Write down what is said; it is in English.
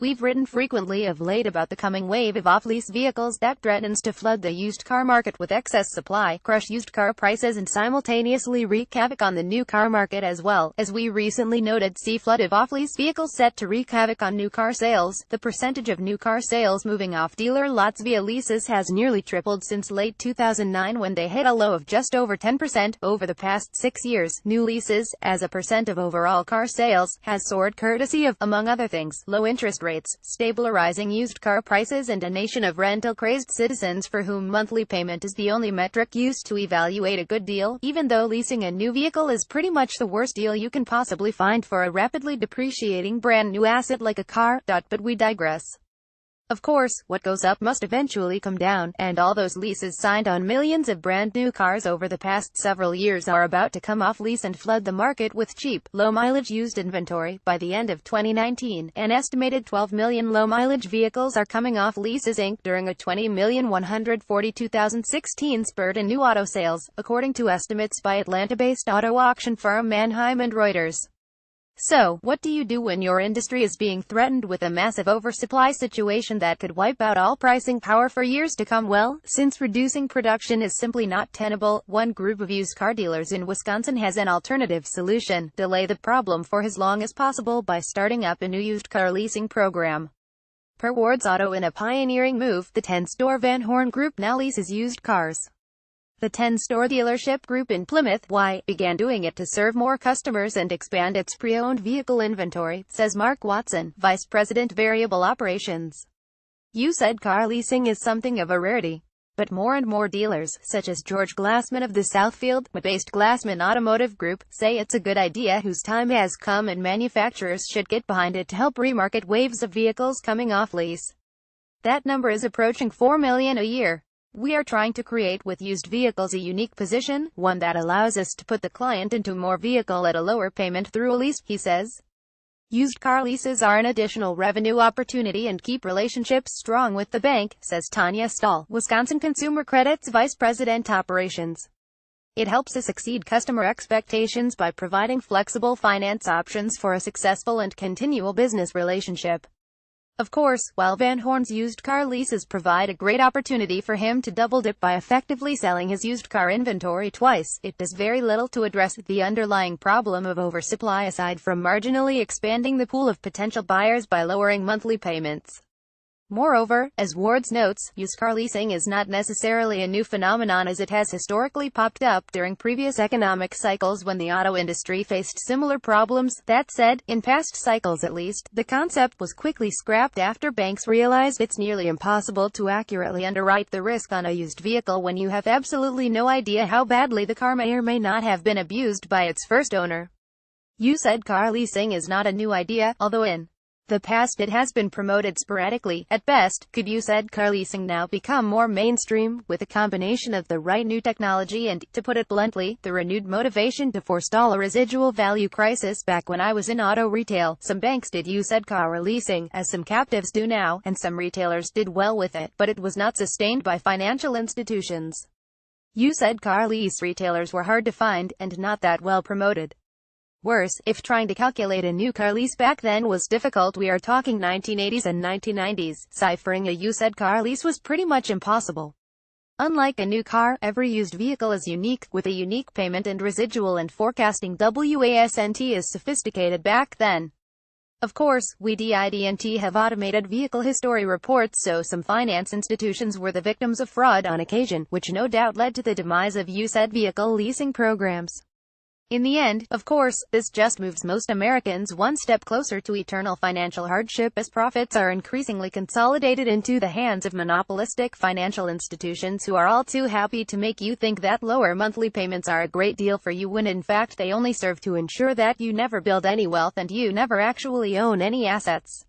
We've written frequently of late about the coming wave of off-lease vehicles that threatens to flood the used car market with excess supply, crush used car prices and simultaneously wreak havoc on the new car market as well. As we recently noted, see flood of off-lease vehicles set to wreak havoc on new car sales. The percentage of new car sales moving off dealer lots via leases has nearly tripled since late 2009 when they hit a low of just over 10%. Over the past 6 years, new leases, as a percent of overall car sales, has soared courtesy of, among other things, low interest rates, stable or rising used car prices and a nation of rental-crazed citizens for whom monthly payment is the only metric used to evaluate a good deal, even though leasing a new vehicle is pretty much the worst deal you can possibly find for a rapidly depreciating brand new asset like a car. But we digress. Of course, what goes up must eventually come down, and all those leases signed on millions of brand new cars over the past several years are about to come off lease and flood the market with cheap, low-mileage used inventory. By the end of 2019, an estimated 12 million low-mileage vehicles are coming off leases Inc. during a 20,142,016 spurt in new auto sales, according to estimates by Atlanta-based auto auction firm Manheim and Reuters. So, what do you do when your industry is being threatened with a massive oversupply situation that could wipe out all pricing power for years to come? Well, since reducing production is simply not tenable, one group of used car dealers in Wisconsin has an alternative solution: delay the problem for as long as possible by starting up a new used car leasing program. Per Ward's Auto, in a pioneering move, the 10-store Van Horn Group now leases used cars. The 10-store dealership group in Plymouth, Wye, began doing it to serve more customers and expand its pre-owned vehicle inventory, says Mark Watson, Vice President Variable Operations. Used car leasing is something of a rarity. But more and more dealers, such as George Glassman of the Southfield-based Glassman Automotive Group, say it's a good idea whose time has come and manufacturers should get behind it to help remarket waves of vehicles coming off lease. That number is approaching 4 million a year. We are trying to create with used vehicles a unique position, one that allows us to put the client into more vehicle at a lower payment through a lease, he says. Used car leases are an additional revenue opportunity and keep relationships strong with the bank, says Tanya Stahl, Wisconsin Consumer Credit's Vice President Operations. It helps us exceed customer expectations by providing flexible finance options for a successful and continual business relationship. Of course, while Van Horn's used car leases provide a great opportunity for him to double dip by effectively selling his used car inventory twice, it does very little to address the underlying problem of oversupply aside from marginally expanding the pool of potential buyers by lowering monthly payments. Moreover, as Wards notes, used car leasing is not necessarily a new phenomenon, as it has historically popped up during previous economic cycles when the auto industry faced similar problems. That said, in past cycles at least, the concept was quickly scrapped after banks realized it's nearly impossible to accurately underwrite the risk on a used vehicle when you have absolutely no idea how badly the car may or may not have been abused by its first owner. Used car leasing is not a new idea, although in the past it has been promoted sporadically. At best, could used car leasing now become more mainstream, with a combination of the right new technology and, to put it bluntly, the renewed motivation to forestall a residual value crisis? Back when I was in auto retail, some banks did used car leasing, as some captives do now, and some retailers did well with it, but it was not sustained by financial institutions. Used car lease retailers were hard to find, and not that well promoted. Worse, if trying to calculate a new car lease back then was difficult, we are talking 1980s and 1990s, ciphering a used car lease was pretty much impossible. Unlike a new car, every used vehicle is unique, with a unique payment and residual, and forecasting wasn't as sophisticated back then. Of course, we didn't have automated vehicle history reports, so some finance institutions were the victims of fraud on occasion, which no doubt led to the demise of used vehicle leasing programs. In the end, of course, this just moves most Americans one step closer to eternal financial hardship, as profits are increasingly consolidated into the hands of monopolistic financial institutions who are all too happy to make you think that lower monthly payments are a great deal for you when in fact they only serve to ensure that you never build any wealth and you never actually own any assets.